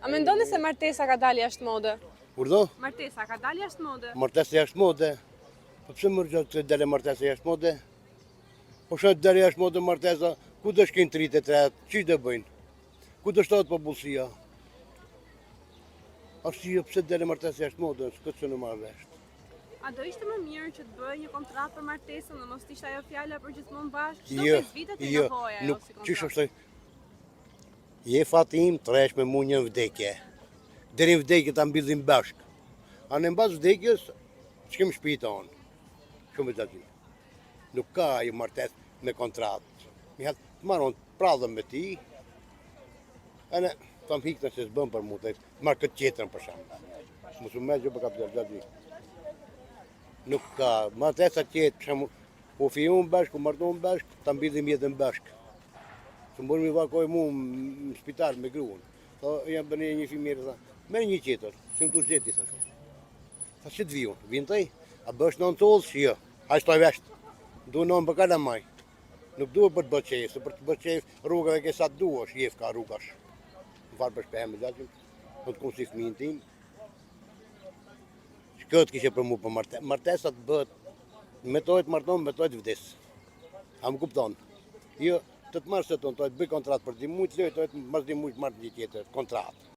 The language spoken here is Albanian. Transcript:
A mendoni se martesa ka dalë jashtë mode? Urdhë? Martesa ka dalë jashtë mode? Martesa jashtë mode. Po pse më rëgjatë të dele martesa jashtë mode? Po shëtë dele jashtë mode martesa, ku do shkin 33, që dhe bëjnë? Ku do shtohet popullsia? Arsye pse dele martesa jashtë mode, s'këtë që në marrë vesh. A do ishte më mirë që të bëjë një kontratë për martesën dhe mos t'ishte ajo fjala për gjithmonë bashkë? Çdo 5 vite të nevoja ajo si kontratë. Qysh është? Je fatim, tresh me mu një vdekje. Deri në vdekje ta mbillim bashk. A në mbas vdekjes, ç'kem shpita on. Shumë të gjatë. Nuk ka ajo martesë me kontratë. Mi hat marron prallën me ti. Ana tam hikta se s'bën për mua të marr këtë tjetrën për shemb. Mos u më gjë për kapitал gjatë. Nuk ka martesa tjetë, për shemb, u fiun bashk, u martohen bashk, ta mbillim jetën bashk. Së mbërë mi vakoj mu në spital me gruën. Tha, jam bëne një fëmijë, tha, merr një tjetër, si më tu gjeti, tha shumë. Tha, që të viju, vinë taj, a bësh në në tolës, jo, a shtoj veshtë, du në në për kalamaj. Nuk duhet për të bëqej, se për të bëqej rrugave ke sa të duash, jef ka rrugash. Në farë për shpehem e gjatim, në të kumë si fëmijën tim. Këtë kishe për mu për martesat bëhet, metojt marton, metojt vdes. A më kupton? Jo, të të marrë se tonë, të bëj kontratë për 2 mujtë, lojë, të mas 2 mujtë marrë një tjetër, kontratë.